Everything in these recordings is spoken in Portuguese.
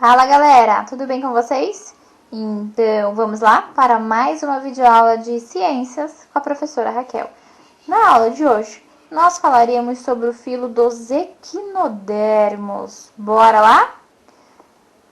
Fala galera, tudo bem com vocês? Então vamos lá para mais uma videoaula de ciências com a professora Raquel. Na aula de hoje nós falaremos sobre o filo dos equinodermos. Bora lá?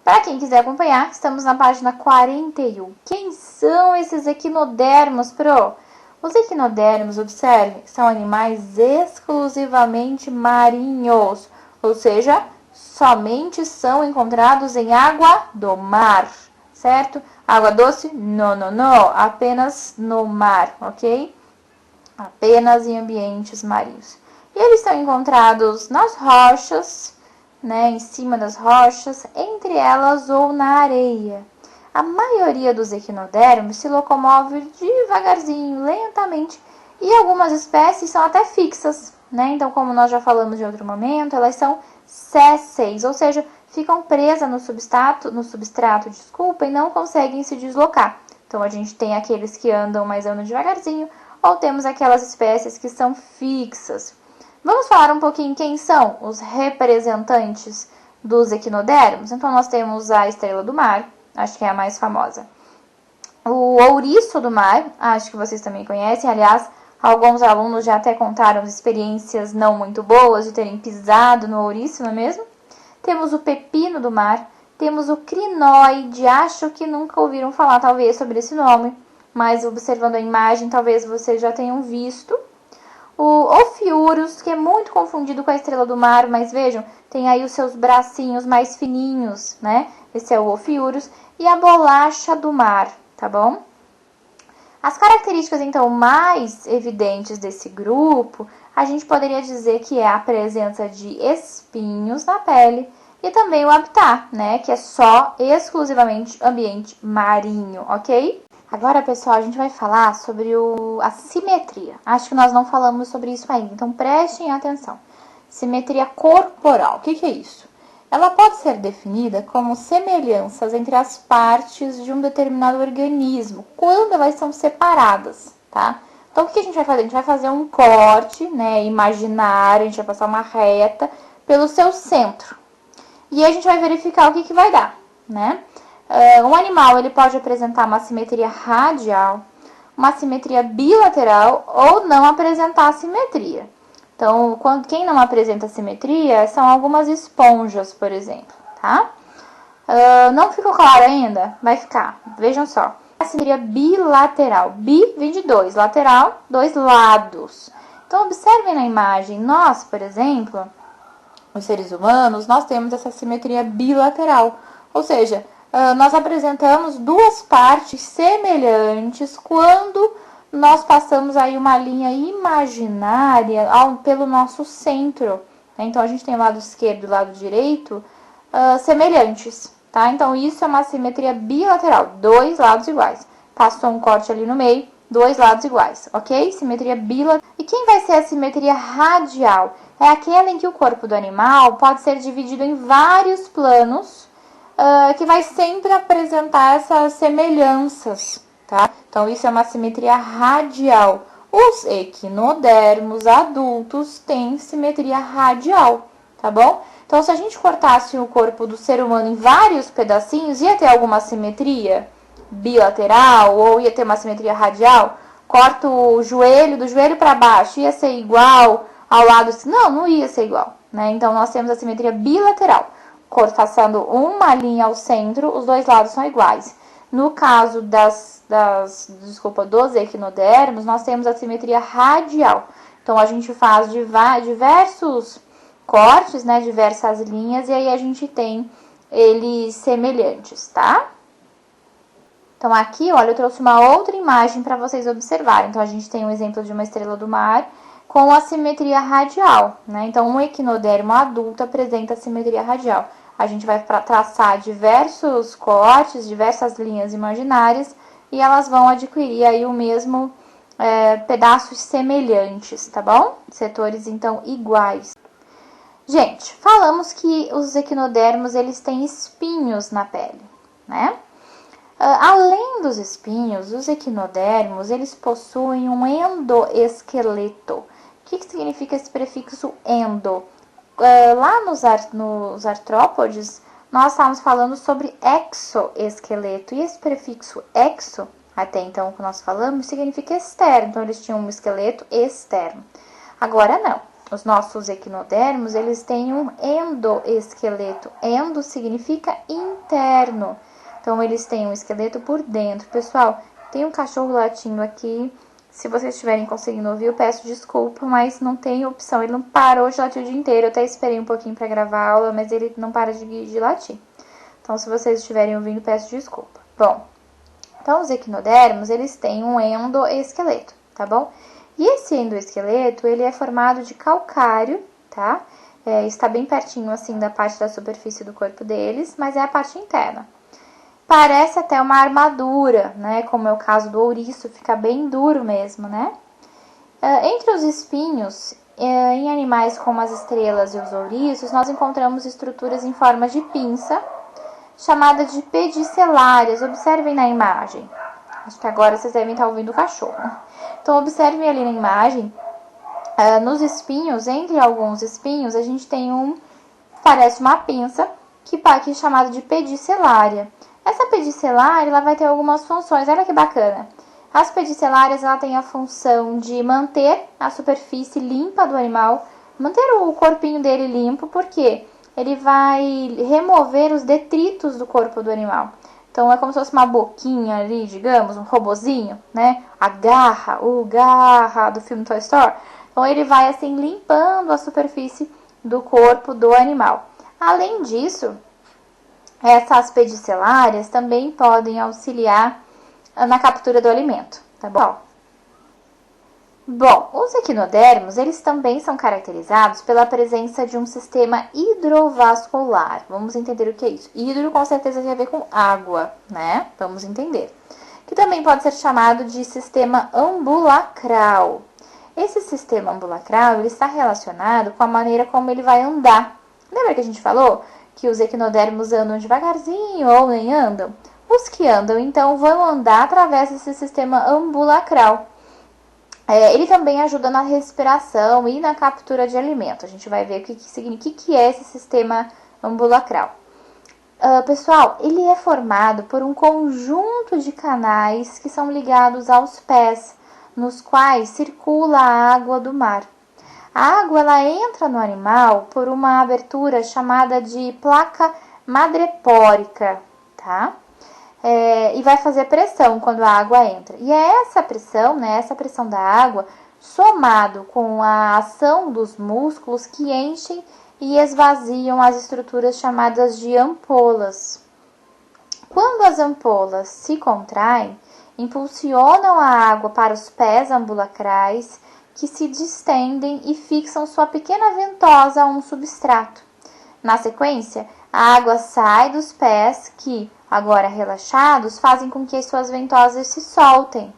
Para quem quiser acompanhar, estamos na página 41. Quem são esses equinodermos, pro? Os equinodermos, observe, são animais exclusivamente marinhos, ou seja, somente são encontrados em água do mar, certo? Água doce? Não, não, não, apenas no mar, ok? Apenas em ambientes marinhos. E eles são encontrados nas rochas, né, em cima das rochas, entre elas ou na areia. A maioria dos equinodermos se locomove devagarzinho, lentamente, e algumas espécies são até fixas, né? Então, como nós já falamos em outro momento, elas são sésseis, ou seja, ficam presas no substrato, e não conseguem se deslocar. Então, a gente tem aqueles que andam, mas andam devagarzinho, ou temos aquelas espécies que são fixas. Vamos falar um pouquinho quem são os representantes dos equinodermos? Então, nós temos a estrela do mar, acho que é a mais famosa. O ouriço do mar, acho que vocês também conhecem. Aliás, alguns alunos já até contaram experiências não muito boas de terem pisado no ouriço, não é mesmo? Temos o pepino do mar, temos o crinoide, acho que nunca ouviram falar talvez sobre esse nome, mas observando a imagem talvez vocês já tenham visto. O Ophiurus, que é muito confundido com a estrela do mar, mas vejam, tem aí os seus bracinhos mais fininhos, né? Esse é o Ophiurus. E a bolacha do mar, tá bom? As características, então, mais evidentes desse grupo, a gente poderia dizer que é a presença de espinhos na pele e também o habitat, né? Que é só exclusivamente ambiente marinho, ok? Agora, pessoal, a gente vai falar sobre a simetria. Acho que nós não falamos sobre isso ainda, então prestem atenção. Simetria corporal, o que é isso? Ela pode ser definida como semelhanças entre as partes de um determinado organismo, quando elas são separadas, tá? Então, o que a gente vai fazer? A gente vai fazer um corte, né, imaginário, a gente vai passar uma reta pelo seu centro. E a gente vai verificar o que vai dar, né? Um animal ele pode apresentar uma simetria radial, uma simetria bilateral ou não apresentar simetria. Então, quem não apresenta simetria são algumas esponjas, por exemplo, tá? Não ficou claro ainda? Vai ficar. Vejam só. A simetria bilateral. Bi vem de dois. Lateral, dois lados. Então, observem na imagem. Nós, por exemplo, os seres humanos, nós temos essa simetria bilateral. Ou seja, nós apresentamos duas partes semelhantes quando nós passamos aí uma linha imaginária pelo nosso centro. Então, a gente tem o lado esquerdo e o lado direito semelhantes, tá? Então, isso é uma simetria bilateral, dois lados iguais. Passou um corte ali no meio, dois lados iguais, ok? Simetria bilateral. E quem vai ser a simetria radial? É aquela em que o corpo do animal pode ser dividido em vários planos, que vai sempre apresentar essas semelhanças, tá? Então, isso é uma simetria radial. Os equinodermos adultos têm simetria radial, tá bom? Então, se a gente cortasse o corpo do ser humano em vários pedacinhos, ia ter alguma simetria bilateral ou ia ter uma simetria radial? Corta o joelho, do joelho para baixo, ia ser igual ao lado? Não, não ia ser igual, né? Então, nós temos a simetria bilateral. Passando uma linha ao centro, os dois lados são iguais. No caso dos equinodermos, nós temos a simetria radial. Então, a gente faz diversos cortes, né, diversas linhas, e aí a gente tem eles semelhantes, tá? Então, aqui, olha, eu trouxe uma outra imagem para vocês observarem. Então, a gente tem um exemplo de uma estrela do mar com a simetria radial, né? Então, um equinodermo adulto apresenta a simetria radial. A gente vai traçar diversos cortes, diversas linhas imaginárias, e elas vão adquirir aí o mesmo pedaços semelhantes, tá bom? Setores, então, iguais. Gente, falamos que os equinodermos, eles têm espinhos na pele, né? Além dos espinhos, os equinodermos, eles possuem um endoesqueleto. O que significa esse prefixo endo? Lá nos artrópodes, nós estávamos falando sobre exoesqueleto. E esse prefixo exo, até então que nós falamos, significa externo. Então, eles tinham um esqueleto externo. Agora, não. Os nossos equinodermos, eles têm um endoesqueleto. Endo significa interno. Então, eles têm um esqueleto por dentro. Pessoal, tem um cachorro latindo aqui. Se vocês estiverem conseguindo ouvir, eu peço desculpa, mas não tem opção. Ele não parou de latir o dia inteiro. Eu até esperei um pouquinho para gravar a aula, mas ele não para de latir. Então, se vocês estiverem ouvindo, peço desculpa. Bom, então os equinodermos, eles têm um endoesqueleto, tá bom? E esse endoesqueleto, ele é formado de calcário, tá? Está bem pertinho, assim, da parte da superfície do corpo deles, mas é a parte interna. Parece até uma armadura, né? Como é o caso do ouriço, fica bem duro mesmo, né? Entre os espinhos, em animais como as estrelas e os ouriços, nós encontramos estruturas em forma de pinça, chamada de pedicelárias. Observem na imagem. Acho que agora vocês devem estar ouvindo o cachorro. Então, observem ali na imagem, nos espinhos, entre alguns espinhos, a gente tem parece uma pinça, que é chamada de pedicelária. Essa pedicelária, ela vai ter algumas funções, olha que bacana. As pedicelárias, ela tem a função de manter a superfície limpa do animal, manter o corpinho dele limpo, porque ele vai remover os detritos do corpo do animal. Então, é como se fosse uma boquinha ali, digamos, um robozinho, né? A garra, o garra do filme Toy Story. Então, ele vai, assim, limpando a superfície do corpo do animal. Além disso, essas pedicelárias também podem auxiliar na captura do alimento, tá bom? Bom, os equinodermos, eles também são caracterizados pela presença de um sistema hidrovascular. Vamos entender o que é isso. Hidro com certeza tem a ver com água, né? Vamos entender. Que também pode ser chamado de sistema ambulacral. Esse sistema ambulacral, ele está relacionado com a maneira como ele vai andar. Lembra que a gente falou que os equinodermos andam devagarzinho ou nem andam? Os que andam, então, vão andar através desse sistema ambulacral. Ele também ajuda na respiração e na captura de alimento. A gente vai ver o que é esse sistema ambulacral. Pessoal, ele é formado por um conjunto de canais que são ligados aos pés, nos quais circula a água do mar. A água, ela entra no animal por uma abertura chamada de placa madrepórica, tá? E vai fazer pressão quando a água entra. E é essa pressão, né, essa pressão da água, somado com a ação dos músculos que enchem e esvaziam as estruturas chamadas de ampolas. Quando as ampolas se contraem, impulsionam a água para os pés ambulacrais, que se distendem e fixam sua pequena ventosa a um substrato. Na sequência, a água sai dos pés que, agora relaxados, fazem com que as suas ventosas se soltem.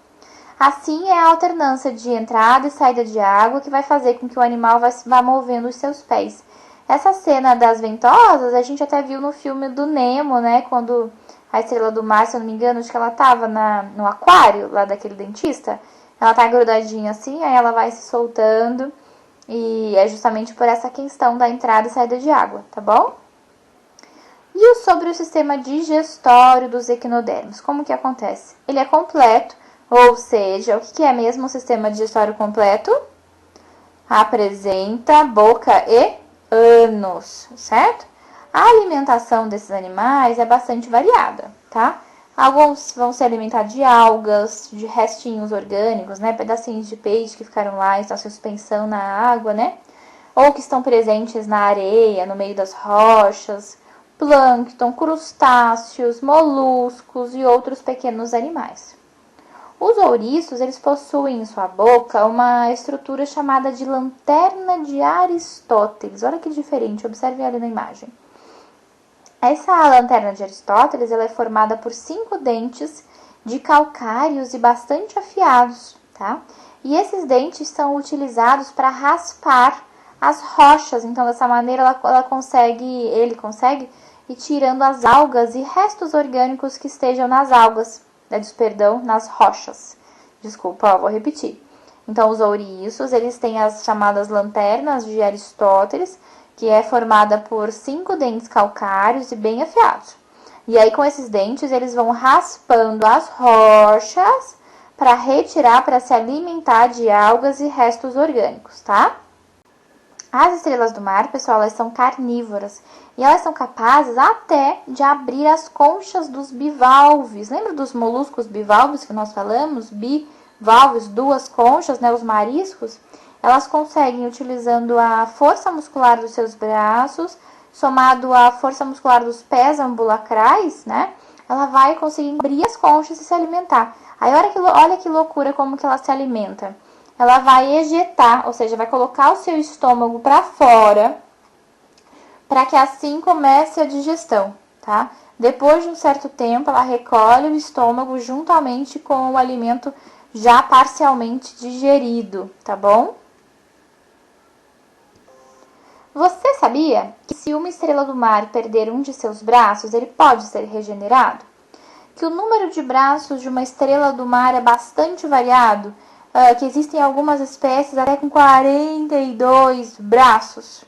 Assim, é a alternância de entrada e saída de água que vai fazer com que o animal vá movendo os seus pés. Essa cena das ventosas, a gente até viu no filme do Nemo, né? Quando a estrela do mar, se eu não me engano, acho que ela estava no aquário, lá daquele dentista. Ela tá grudadinha assim, aí ela vai se soltando. E é justamente por essa questão da entrada e saída de água, tá bom? E sobre o sistema digestório dos equinodermos, como que acontece? Ele é completo, ou seja, o que é mesmo o sistema digestório completo? Apresenta boca e ânus, certo? A alimentação desses animais é bastante variada, tá? Alguns vão se alimentar de algas, de restinhos orgânicos, né? Pedacinhos de peixe que ficaram lá, estão em suspensão na água, né? Ou que estão presentes na areia, no meio das rochas, plâncton, crustáceos, moluscos e outros pequenos animais. Os ouriços, eles possuem em sua boca uma estrutura chamada de lanterna de Aristóteles. Olha que diferente, observem ali na imagem. Essa lanterna de Aristóteles, ela é formada por 5 dentes de calcários e bastante afiados, tá? E esses dentes são utilizados para raspar as rochas. Então, dessa maneira, ele consegue ir tirando as algas e restos orgânicos que estejam nas algas, nas rochas. Desculpa, vou repetir. Então, os ouriços, eles têm as chamadas lanternas de Aristóteles, que é formada por 5 dentes calcários e bem afiados. E aí, com esses dentes, eles vão raspando as rochas para retirar, para se alimentar de algas e restos orgânicos, tá? As estrelas do mar, pessoal, elas são carnívoras e elas são capazes até de abrir as conchas dos bivalves. Lembra dos moluscos bivalves que nós falamos? Bivalves, duas conchas, né? Os mariscos. Elas conseguem, utilizando a força muscular dos seus braços, somado à força muscular dos pés ambulacrais, né? Ela vai conseguir abrir as conchas e se alimentar. Aí olha que loucura como que ela se alimenta. Ela vai ejetar, ou seja, vai colocar o seu estômago para fora, para que assim comece a digestão, tá? Depois de um certo tempo, ela recolhe o estômago juntamente com o alimento já parcialmente digerido, tá bom? Você sabia que se uma estrela do mar perder um de seus braços, ele pode ser regenerado? Que o número de braços de uma estrela do mar é bastante variado, que existem algumas espécies até com 42 braços.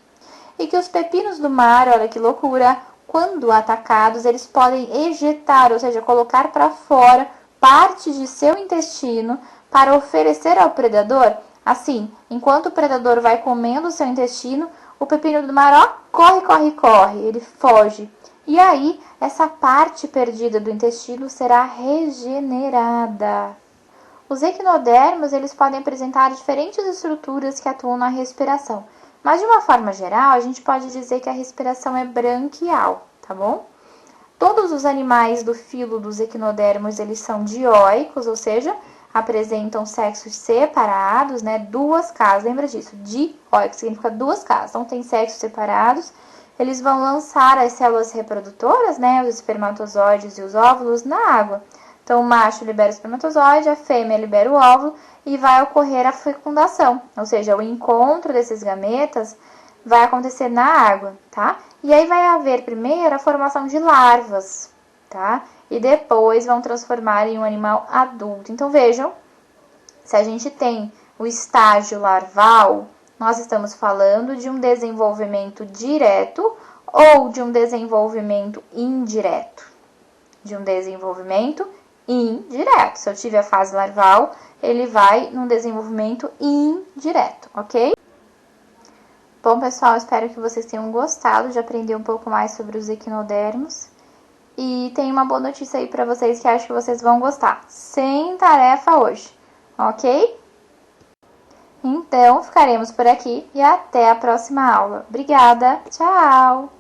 E que os pepinos do mar, olha que loucura, quando atacados, eles podem ejetar, ou seja, colocar para fora parte de seu intestino para oferecer ao predador. Assim, enquanto o predador vai comendo o seu intestino, o pepino do mar, ó, corre, corre, corre, ele foge. E aí, essa parte perdida do intestino será regenerada. Os equinodermos, eles podem apresentar diferentes estruturas que atuam na respiração. Mas, de uma forma geral, a gente pode dizer que a respiração é branquial, tá bom? Todos os animais do filo dos equinodermos, eles são dioicos, ou seja, apresentam sexos separados, né? Duas casas, lembra disso? Dioico significa duas casas, então tem sexos separados. Eles vão lançar as células reprodutoras, né? Os espermatozoides e os óvulos na água. Então, o macho libera o espermatozoide, a fêmea libera o óvulo e vai ocorrer a fecundação, ou seja, o encontro desses gametas vai acontecer na água, tá? E aí vai haver primeiro a formação de larvas, tá? E depois vão transformar em um animal adulto. Então, vejam, se a gente tem o estágio larval, nós estamos falando de um desenvolvimento direto ou de um desenvolvimento indireto? De um desenvolvimento indireto. Se eu tive a fase larval, ele vai num desenvolvimento indireto, ok? Bom, pessoal, espero que vocês tenham gostado de aprender um pouco mais sobre os equinodermos. E tem uma boa notícia aí pra vocês que acho que vocês vão gostar. Sem tarefa hoje, ok? Então, ficaremos por aqui e até a próxima aula. Obrigada, tchau!